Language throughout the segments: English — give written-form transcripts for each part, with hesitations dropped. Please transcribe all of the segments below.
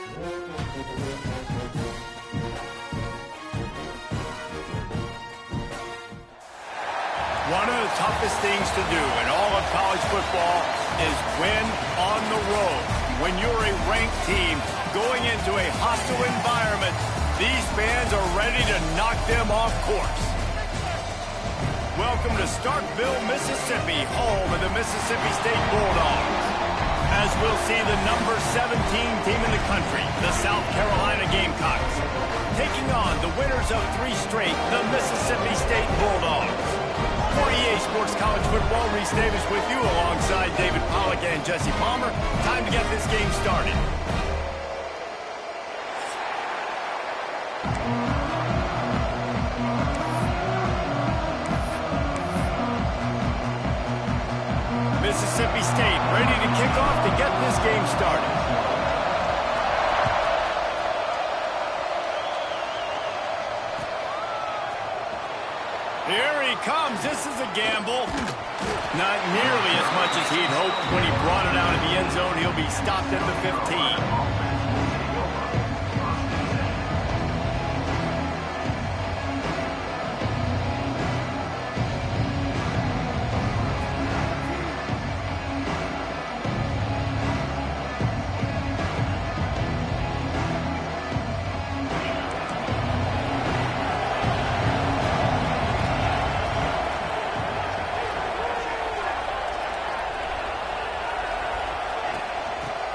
One of the toughest things to do in all of college football is win on the road. When you're a ranked team going into a hostile environment, these fans are ready to knock them off course. Welcome to Starkville, Mississippi, home of the Mississippi State Bulldogs. As we'll see the number 17 team in the country, the South Carolina Gamecocks, taking on the winners of 3 straight, the Mississippi State Bulldogs. For EA Sports College Football, Reese Davis with you alongside David Pollack and Jesse Palmer. Time to get this game started. Mississippi State ready to kick off to get this game started. Here he comes. This is a gamble. Not nearly as much as he'd hoped when he brought it out of the end zone. He'll be stopped at the 15.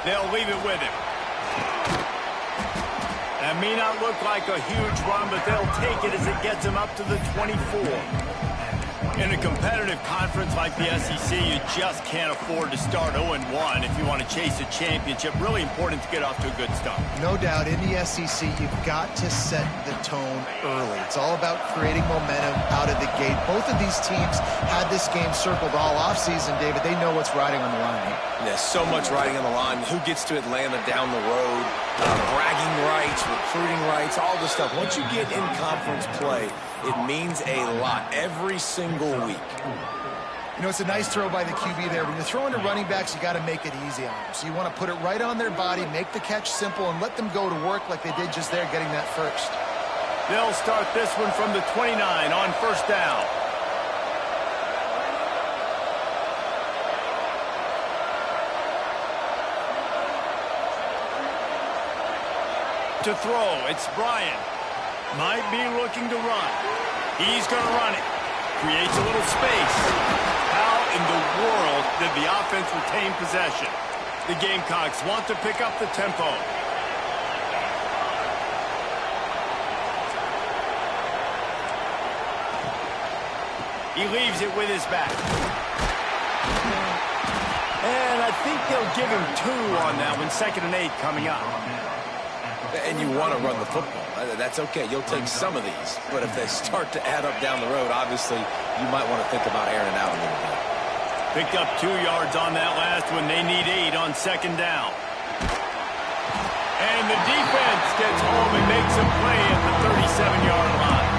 They'll leave it with him. That may not look like a huge run, but they'll take it as it gets him up to the 24. In a competitive conference like the SEC, you just can't afford to start 0-1 if you want to chase a championship. Really important to get off to a good start. No doubt, in the SEC, you've got to set the tone early. It's all about creating momentum out of the gate. Both of these teams had this game circled all offseason, David. They know what's riding on the line here. There's so much riding on the line. Who gets to Atlanta down the road? Bragging rights, recruiting rights, all this stuff. Once you get in conference play, it means a lot every single week. You know, it's a nice throw by the QB there. When you're throwing to running backs, you got to make it easy on them. So you want to put it right on their body, make the catch simple, and let them go to work like they did just there, getting that first. They'll start this one from the 29 on first down. To throw, it's Bryant. Might be looking to run. He's going to run it. Creates a little space. How in the world did the offense retain possession? The Gamecocks want to pick up the tempo. He leaves it with his back. And I think they'll give him 2 on that one. 2nd and 8 coming up. And you want to run the football. That's okay. You'll take some of these. But if they start to add up down the road, obviously, you might want to think about airing it out a little bit. Picked up 2 yards on that last one. They need 8 on 2nd down. And the defense gets home and makes a play at the 37-yard line.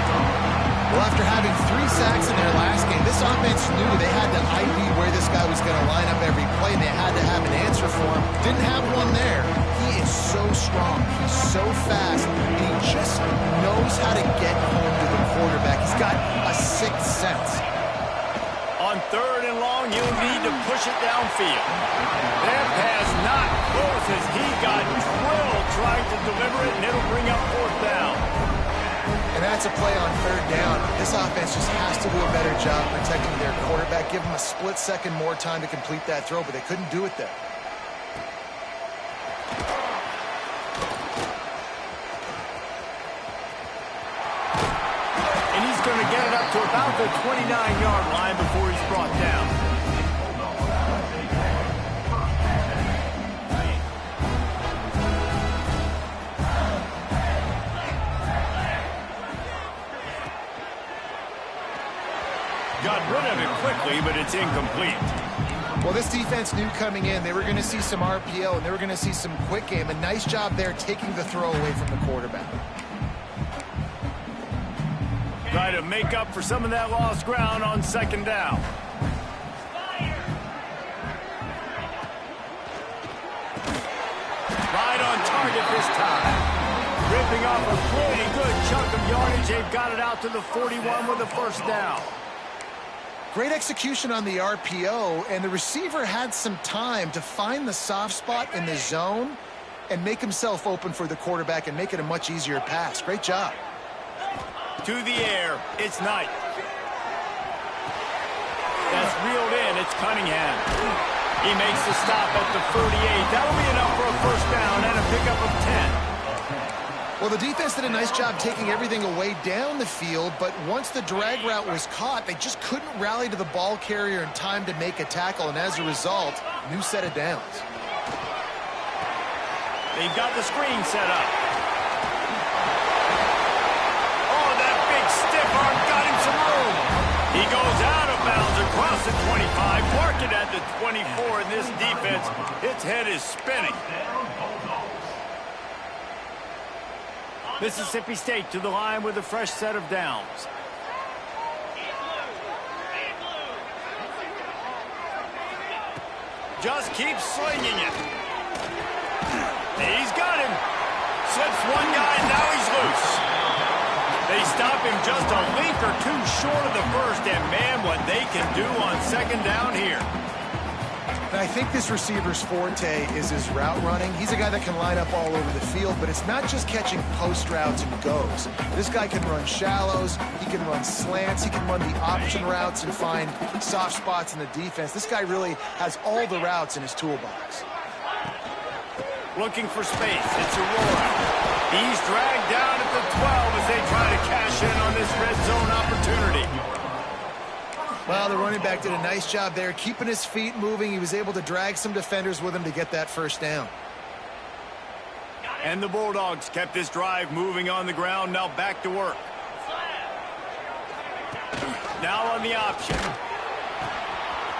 Well, after having 3 sacks in their last game, this offense knew they had to ID where this guy was going to line up every play, and they had to have an answer for him. Didn't have one there. He is so strong. He's so fast, and he just knows how to get home to the quarterback. He's got a 6th sense. On 3rd and long, you'll need to push it downfield. That pass not close as he got drilled trying to deliver it, and it'll bring up 4th down. And that's a play on 3rd down. This offense just has to do a better job protecting their quarterback. Give him a split second more time to complete that throw, but they couldn't do it there. And he's going to get it up to about the 29-yard line before he's brought down. Got rid of it quickly, but it's incomplete. Well, this defense knew coming in they were going to see some RPO and they were going to see some quick game. A nice job there taking the throw away from the quarterback. Try to make up for some of that lost ground on 2nd down. Right on top. target this time. Ripping off a pretty good chunk of yardage. They've got it out to the 41 with a first down. Great execution on the RPO, and the receiver had some time to find the soft spot in the zone and make himself open for the quarterback and make it a much easier pass. Great job. To the air, it's Knight. That's reeled in, it's Cunningham. He makes the stop at the 38. That'll be enough for a first down and a pickup of 10. Well, the defense did a nice job taking everything away down the field, but once the drag route was caught, they just couldn't rally to the ball carrier in time to make a tackle, and as a result, new set of downs. They've got the screen set up. Oh, that big stiff arm got him some room. He goes out of bounds across the 25, mark it at the 24, and this defense, its head is spinning. Mississippi State to the line with a fresh set of downs. Just keeps slinging it. He's got him. Slips one guy, now he's loose. They stop him just a leap or two short of the first, and man, what they can do on second down here. And I think this receiver's forte is his route running. He's a guy that can line up all over the field, but it's not just catching post routes and goes. This guy can run shallows, he can run slants, he can run the option routes and find soft spots in the defense. This guy really has all the routes in his toolbox. Looking for space, it's Aurora. He's dragged down at the 12 as they try to cash in on this red zone opportunity. Well, the running back did a nice job there, keeping his feet moving. He was able to drag some defenders with him to get that first down. And the Bulldogs kept this drive moving on the ground, now back to work. Now on the option.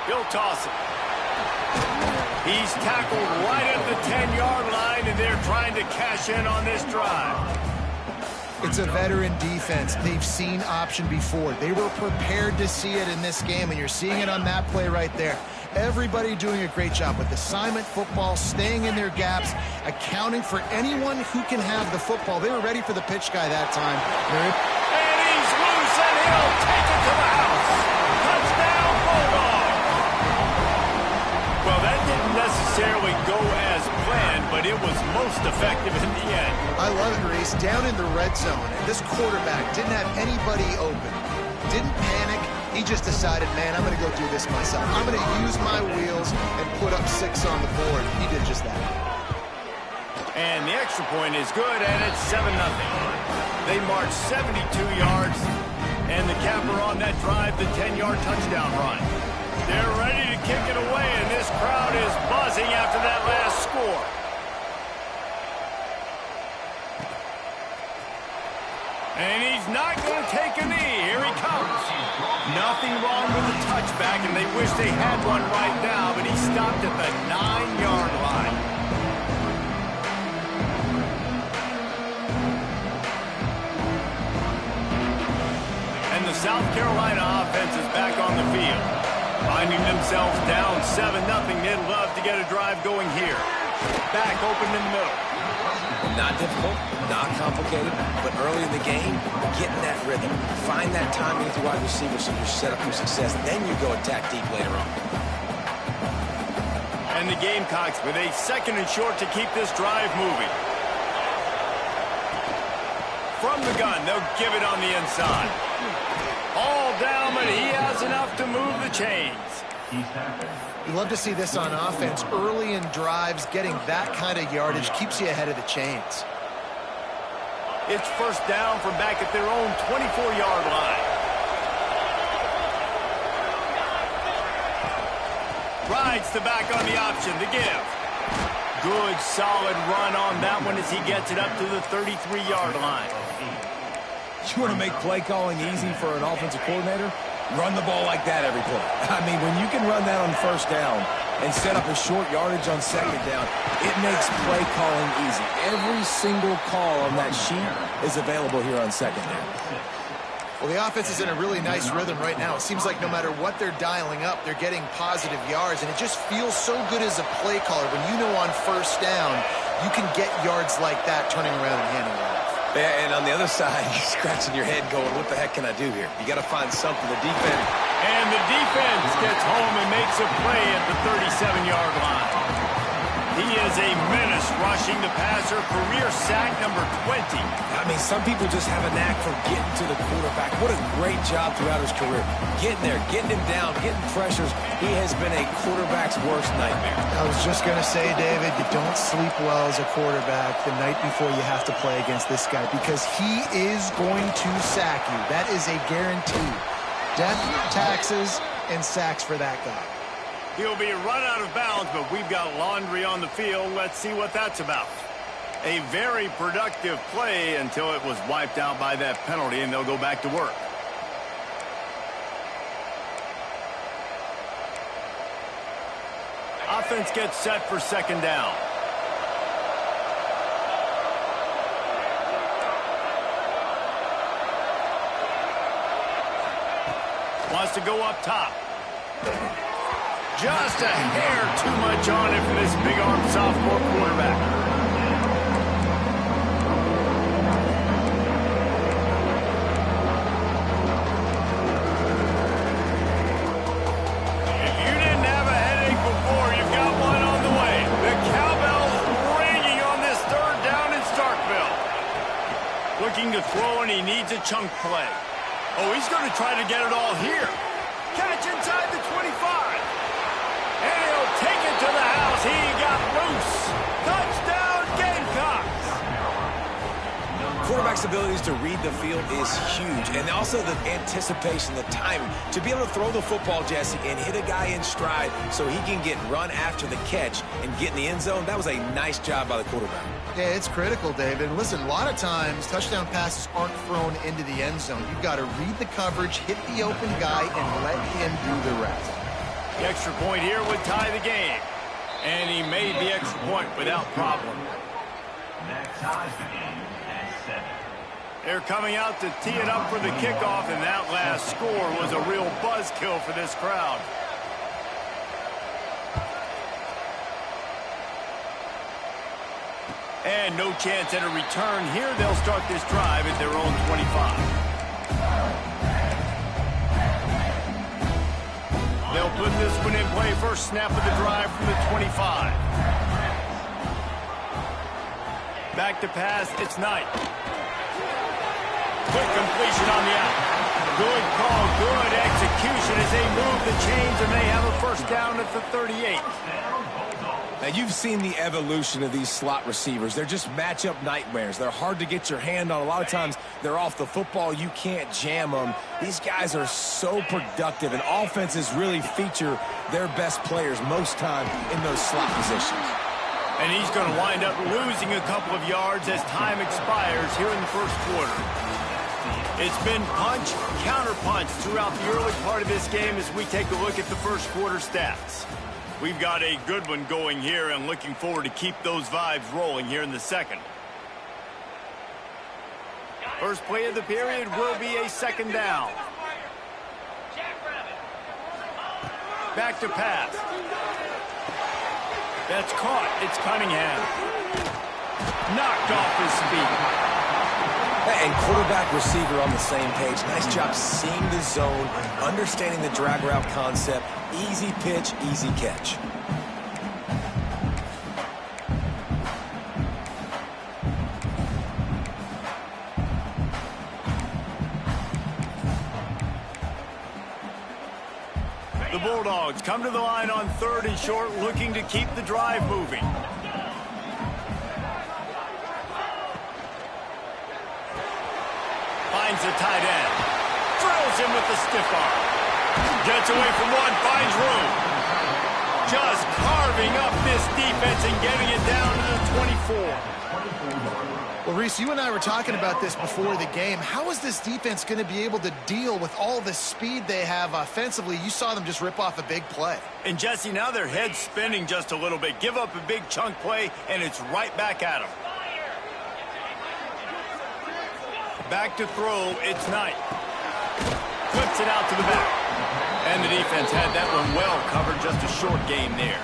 He'll toss it. He's tackled right at the 10-yard line, and they're trying to cash in on this drive. It's a veteran defense. They've seen option before. They were prepared to see it in this game, and you're seeing it on that play right there. Everybody doing a great job with assignment football, staying in their gaps, accounting for anyone who can have the football. They were ready for the pitch guy that time. And he's loose, and he'll take it to the house. Touchdown, Bulldogs. Well, that didn't necessarily go as planned, but it was most effective in the end. I love it, Reese. Down in the red zone, and this quarterback didn't have anybody open. Didn't panic. He just decided, man, I'm going to go do this myself. I'm going to use my wheels and put up 6 on the board. He did just that. And the extra point is good, and it's 7-0. They march 72 yards, and the capper on that drive, the 10-yard touchdown run. They're ready to kick it away, and this crowd is buzzing after that last score. And he's not going to take a knee. Here he comes. Nothing wrong with the touchback, and they wish they had one right now, but he stopped at the 9-yard line. And the South Carolina offense is back on the field. Finding themselves down 7-0, they'd love to get a drive going here. Back open in the middle. Not difficult, not complicated, but early in the game, get in that rhythm. Find that timing with your wide receiver so you're set up for success. Then you go attack deep later on. And the Gamecocks with a 2nd and short to keep this drive moving. From the gun, they'll give it on the inside. All down, but he has enough to move the chains. You love to see this on offense. Early in drives, getting that kind of yardage keeps you ahead of the chains. It's first down from back at their own 24-yard line. Rides the back on the option to give. Good, solid run on that one as he gets it up to the 33-yard line. You want to make play calling easy for an offensive coordinator? Run the ball like that every play. I mean, when you can run that on first down and set up a short yardage on second down, it makes play calling easy. Every single call on that sheet is available here on second down. Well, the offense is in a really nice rhythm right now. It seems like no matter what they're dialing up, they're getting positive yards, and it just feels so good as a play caller when you know on first down you can get yards like that turning around and handing it off. Yeah, and on the other side, you're scratching your head going, what the heck can I do here? You got to find something. The defense. And the defense gets home and makes a play at the 37-yard line. He is a menace rushing the passer, career sack number 20. I mean, some people just have a knack for getting to the quarterback. What a great job throughout his career. Getting there, getting him down, getting pressures. He has been a quarterback's worst nightmare. I was just going to say, David, you don't sleep well as a quarterback the night before you have to play against this guy because he is going to sack you. That is a guarantee. Death, taxes, and sacks for that guy. He'll be run out of bounds, but we've got laundry on the field. Let's see what that's about. A very productive play until it was wiped out by that penalty, and they'll go back to work. Offense gets set for second down. Wants to go up top. Just a hair too much on it for this big-arm sophomore quarterback. If you didn't have a headache before, you've got one on the way. The cowbell's ringing on this third down in Starkville. Looking to throw, and he needs a chunk play. Oh, he's going to try to get it all here. Catch inside the 25. And he'll take it to the house. He got loose. Touchdown, Gamecocks. Quarterback's abilities to read the field is huge. And also the anticipation, the timing. To be able to throw the football, Jesse, and hit a guy in stride so he can get run after the catch and get in the end zone, that was a nice job by the quarterback. Yeah, it's critical, David. And listen, a lot of times touchdown passes aren't thrown into the end zone. You've got to read the coverage, hit the open guy, and let him do the rest. The extra point here would tie the game. And he made the extra point without problem. They're coming out to tee it up for the kickoff, and that last score was a real buzzkill for this crowd. And no chance at a return here. They'll start this drive at their own 25. They'll put this one in play first snap of the drive from the 25. Back to pass, it's Knight. Quick completion on the out. Good call, good execution as they move the chains, and they have a first down at the 38. Now, you've seen the evolution of these slot receivers. They're just matchup nightmares. They're hard to get your hand on. A lot of times, they're off the football. You can't jam them. These guys are so productive, and offenses really feature their best players most time in those slot positions. And he's going to wind up losing a couple of yards as time expires here in the first quarter. It's been punch, counter-punch throughout the early part of this game as we take a look at the first quarter stats. We've got a good one going here and looking forward to keep those vibes rolling here in the second. First play of the period will be a second down. Back to pass. That's caught. It's Cunningham. Knocked off his feet. And quarterback receiver on the same page. Nice job seeing the zone, understanding the drag route concept. Easy pitch, easy catch. The Bulldogs come to the line on third and short, looking to keep the drive moving. Finds the tight end. Drills him with the stiff arm. Gets away from one, finds room. Just carving up this defense and getting it down to the 24. Well, Reese, you and I were talking about this before the game. How is this defense going to be able to deal with all the speed they have offensively? You saw them just rip off a big play. And, Jesse, now their head's spinning just a little bit. Give up a big chunk play, and it's right back at them. Back to throw, it's Knight. Flips it out to the back. And the defense had that one well covered, just a short game there.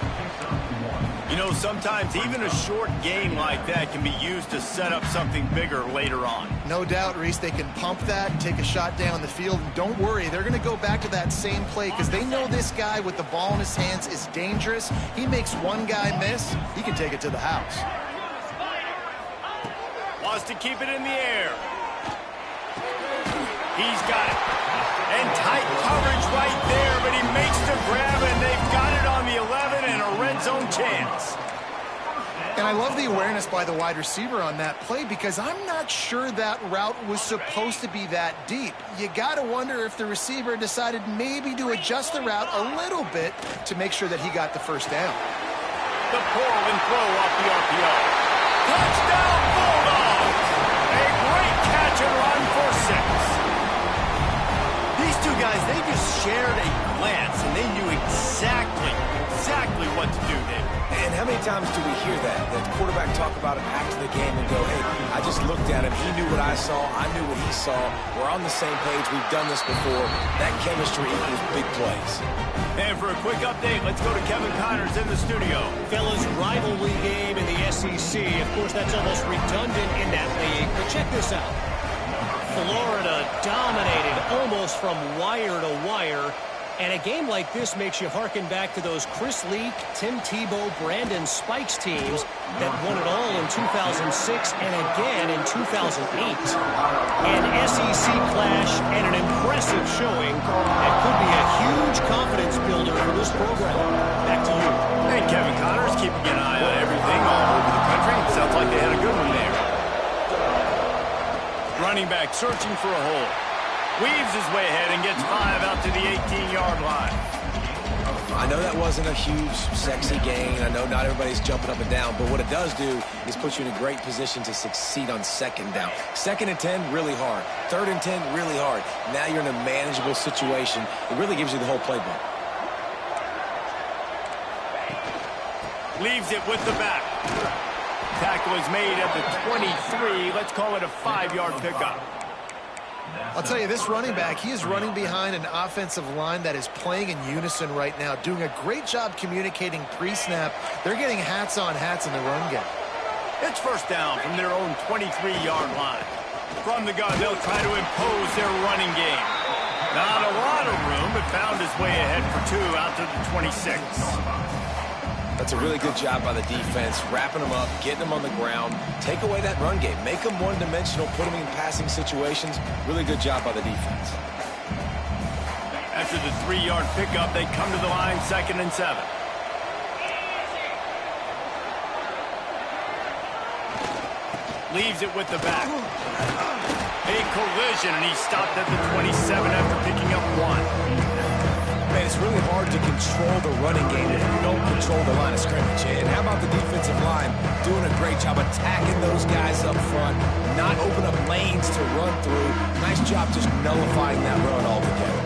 You know, sometimes even a short gain like that can be used to set up something bigger later on. No doubt, Reese, they can pump that and take a shot down the field. And don't worry, they're going to go back to that same play because they know this guy with the ball in his hands is dangerous. He makes one guy miss, he can take it to the house. Wants to keep it in the air. He's got it. And tight coverage right there, but he makes the grab, and they've got it on the 11 and a red zone chance. And I love the awareness by the wide receiver on that play because I'm not sure that route was supposed to be that deep. You got to wonder if the receiver decided maybe to adjust the route a little bit to make sure that he got the first down. The Portland throw off the RPO. Touchdown Bulldogs! A great catch and run for 6. These two guys, they just shared a glance, and they knew exactly what to do there. And how many times do we hear that? The quarterback talk about it after the game and go, hey, I just looked at him. He knew what I saw. I knew what he saw. We're on the same page. We've done this before. That chemistry equals big plays. And for a quick update, let's go to Kevin Connors in the studio. Fellas, rivalry game in the SEC. Of course, that's almost redundant in that league. But check this out. Florida dominated almost from wire to wire. And a game like this makes you hearken back to those Chris Leak, Tim Tebow, Brandon Spikes teams that won it all in 2006 and again in 2008. An SEC clash and an impressive showing that could be a huge confidence builder for this program. Back to you. Hey, Kevin Connors, keeping an eye on everything all over the country. Sounds like they had a good one there. Running back searching for a hole. Weaves his way ahead and gets 5 out to the 18-yard line. I know that wasn't a huge, sexy gain. I know not everybody's jumping up and down, but what it does do is put you in a great position to succeed on second down. 2nd and 10, really hard. 3rd and 10, really hard. Now you're in a manageable situation. It really gives you the whole playbook. Leaves it with the back. Tackle is made at the 23. Let's call it a 5-yard pickup. I'll tell you, this running back, he is running behind an offensive line that is playing in unison right now, doing a great job communicating pre-snap. They're getting hats on hats in the run game. It's first down from their own 23-yard line. From the gun, they'll try to impose their running game. Not a lot of room, but found his way ahead for 2 out to the 26. That's a really good job by the defense, wrapping them up, getting them on the ground, take away that run game, make them one-dimensional, put them in passing situations. Really good job by the defense. After the 3-yard pickup, they come to the line, 2nd and 7. Leaves it with the back. A collision, and he stopped at the 27 after picking up 1. Man, it's really hard to control the running game if you don't control the line of scrimmage. And how about the defensive line doing a great job attacking those guys up front, not open up lanes to run through. Nice job just nullifying that run altogether.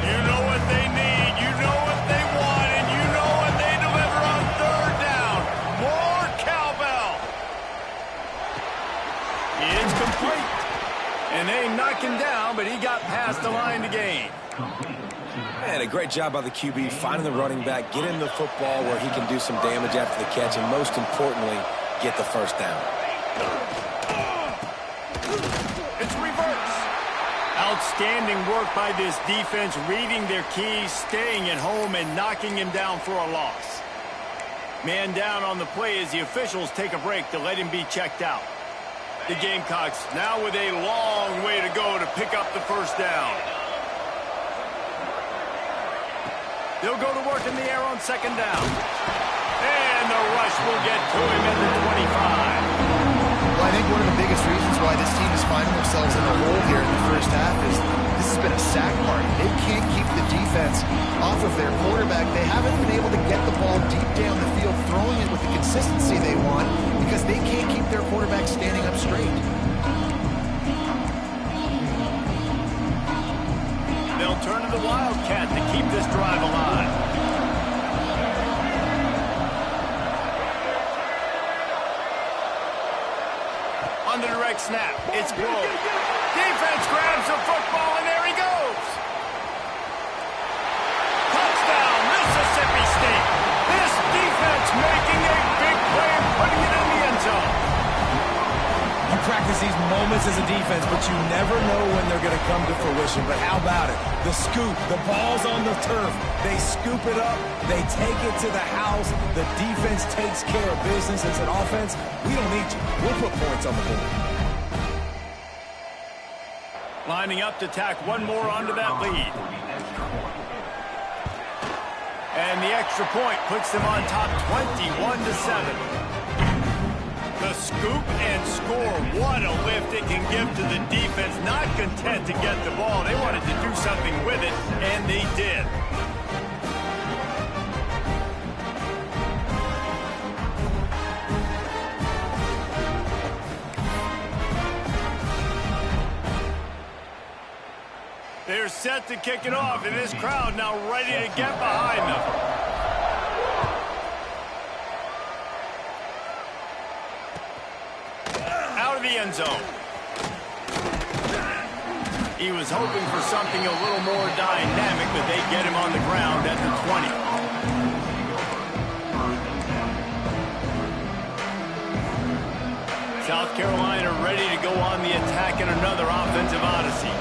You know what they need, you know what they want, and you know what they deliver on 3rd down. More cowbell. It's complete. And they knock him down, but he got past the line to gain. And a great job by the QB finding the running back, get him the football where he can do some damage after the catch, and most importantly, get the first down. It's reverse. Outstanding work by this defense, reading their keys, staying at home, and knocking him down for a loss. Man down on the play as the officials take a break to let him be checked out. The Gamecocks now with a long way to go to pick up the first down. They'll go to work in the air on 2nd down. And the rush will get to him at the 25. Well, I think one of the biggest reasons why this team is finding themselves in the hole here in the first half is this has been a sack party. They can't keep the defense off of their quarterback. They haven't been able to get the ball deep down the field, throwing it with the consistency they want because they can't keep their quarterback standing up straight. They'll turn to the Wildcat to keep this drive alive. On the direct snap, it's Grove. Defense grabs the football, and there he goes. Touchdown, Mississippi State. This defense to seize moments as a defense, but you never know when they're going to come to fruition. But how about it? The scoop, the ball's on the turf. They scoop it up. They take it to the house. The defense takes care of business. As an offense, we don't need you. We'll put points on the board. Lining up to tack one more onto that lead. And the extra point puts them on top 21-7. The scoop and score. What a lift it can give to the defense. Not content to get the ball. They wanted to do something with it, and they did. They're set to kick it off, and this crowd now ready to get behind them. Out of the end zone. He was hoping for something a little more dynamic, but they get him on the ground at the 20. South Carolina ready to go on the attack in another offensive odyssey.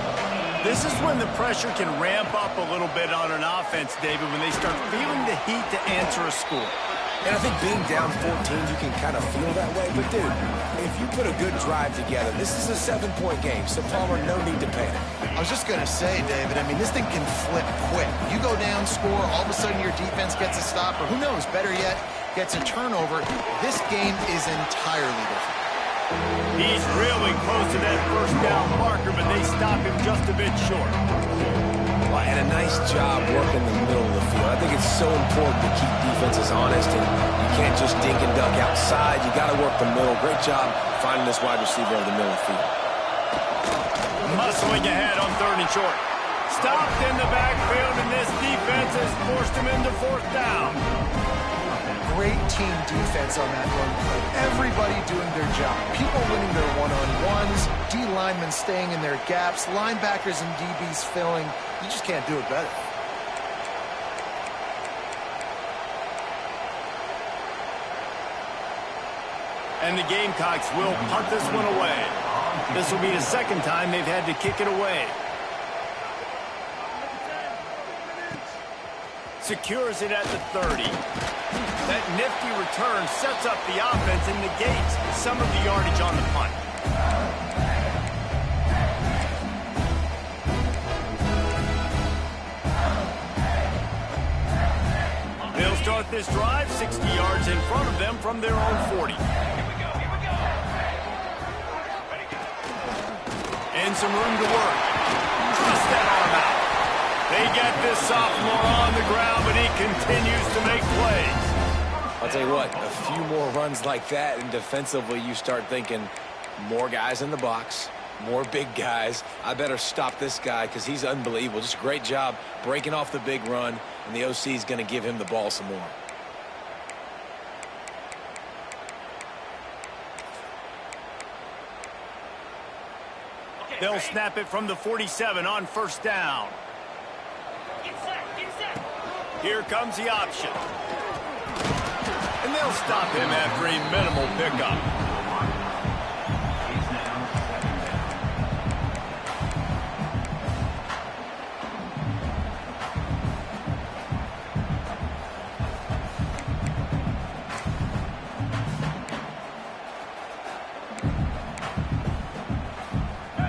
This is when the pressure can ramp up a little bit on an offense, David, when they start feeling the heat to answer a score. And I think being down 14, you can kind of feel that way. But, dude, if you put a good drive together, this is a 7-point game, so Palmer, no need to panic. I was just going to say, David, I mean, this thing can flip quick. You go down, score, all of a sudden your defense gets a stop, or who knows, better yet, gets a turnover. This game is entirely different. He's really close to that first down marker, but they stop him just a bit short. Well, and a nice job working the middle of the field. I think it's so important to keep defenses honest, and you can't just dink and dunk outside. You got to work the middle. Great job finding this wide receiver over the middle of the field. Muscling ahead on 3rd and short. Stopped in the backfield, and this defense has forced him into 4th down. Great team defense on that run play. Everybody doing their job. People winning their one-on-ones, D linemen staying in their gaps, linebackers and DBs filling. You just can't do it better. And the Gamecocks will punt this one away. This will be the second time they've had to kick it away. Secures it at the 30. That nifty return sets up the offense and negates some of the yardage on the punt. They'll start this drive 60 yards in front of them from their own 40. And some room to work. Trust that arm out. They get this sophomore on the ground, but he continues to make plays. I'll tell you what, a few more runs like that, and defensively you start thinking more guys in the box, more big guys. I better stop this guy because he's unbelievable. Just a great job breaking off the big run, and the OC is going to give him the ball some more. They'll snap it from the 47 on 1st down. Here comes the option. And they'll stop him after a minimal pickup.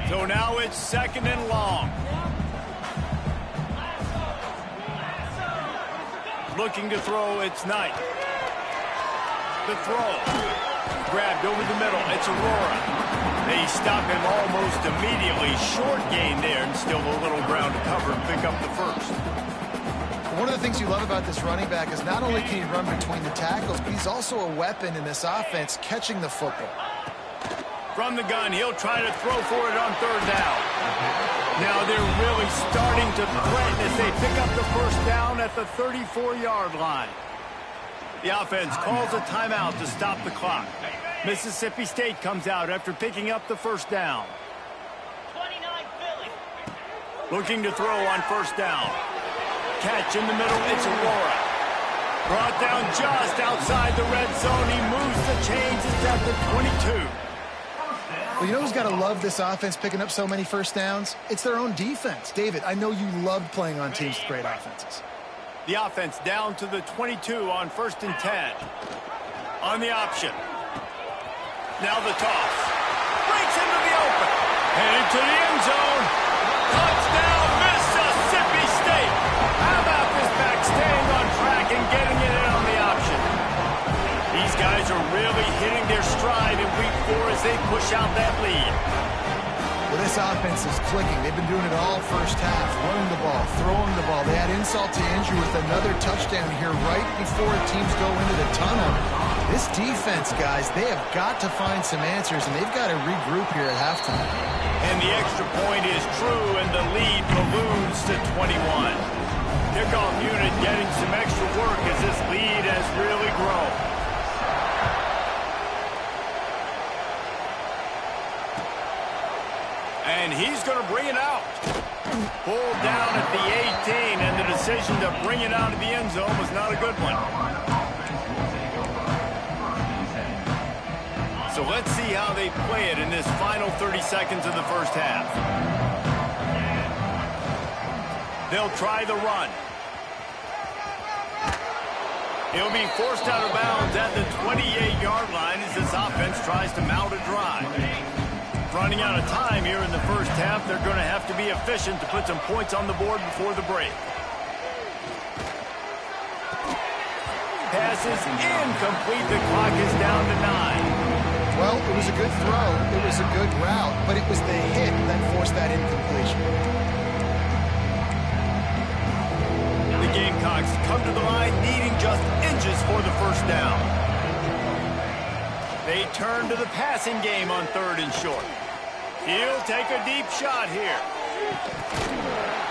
So now it's 2nd and long. Looking to throw, it's Knight. The throw. Grabbed over the middle, it's Aurora. They stop him almost immediately. Short gain there, and still a little ground to cover and pick up the 1st. One of the things you love about this running back is not only can he run between the tackles, but he's also a weapon in this offense, catching the football. From the gun, he'll try to throw for it on 3rd down. Now they're really starting to threaten as they pick up the 1st down at the 34-yard line. The offense calls a timeout to stop the clock. Mississippi State comes out after picking up the 1st down. 29 Philly. Looking to throw on 1st down. Catch in the middle, it's Aurora. Brought down just outside the red zone. He moves the chains. It's at the 22. Well, you know who's got to love this offense picking up so many first downs? It's their own defense. David, I know you loved playing on teams with great offenses. The offense down to the 22 on 1st and 10. On the option. Now the toss. Breaks into the open. Headed to the end zone. Touchdown, Mississippi State. How about this back staying on track and getting it in on the option? These guys are really hitting their stride in week 4 as they push out that lead. Well, this offense is clicking. They've been doing it all first half, running the ball, throwing the ball. They had insult to injury with another touchdown here right before teams go into the tunnel. This defense, guys, they have got to find some answers, and they've got to regroup here at halftime. And the extra point is true, and the lead balloons to 21. Kickoff unit getting some extra work as this lead has really grown. And he's going to bring it out. Pulled down at the 18, and the decision to bring it out of the end zone was not a good one. So let's see how they play it in this final 30 seconds of the first half. They'll try the run. He'll be forced out of bounds at the 28-yard line as this offense tries to mount a drive. Running out of time here in the first half, they're going to have to be efficient to put some points on the board before the break. Pass is incomplete. The clock is down to 9. Well, it was a good throw. It was a good route, but it was the hit that forced that incompletion. The Gamecocks come to the line needing just inches for the first down. They turn to the passing game on 3rd and short. He'll take a deep shot here.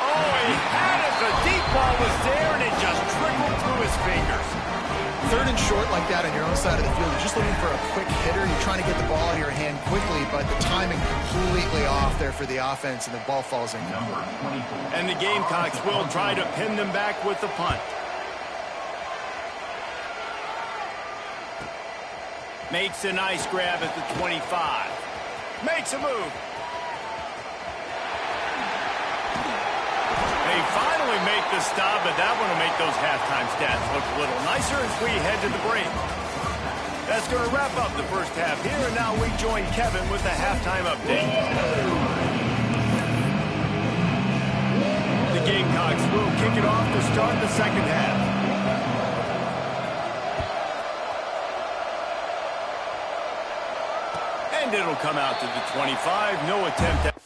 Oh, he had it. The deep ball was there, and it just trickled through his fingers. 3rd and short like that on your own side of the field, you're just looking for a quick hitter. You're trying to get the ball out of your hand quickly, but the timing completely off there for the offense, and the ball falls in. And the Gamecocks will try to pin them back with the punt. Makes a nice grab at the 25. Makes a move. They finally make the stop, but that one will make those halftime stats look a little nicer as we head to the break. That's going to wrap up the first half here, and now we join Kevin with the halftime update. The Gamecocks will kick it off to start the second half. And it'll come out to the 25. No attempt at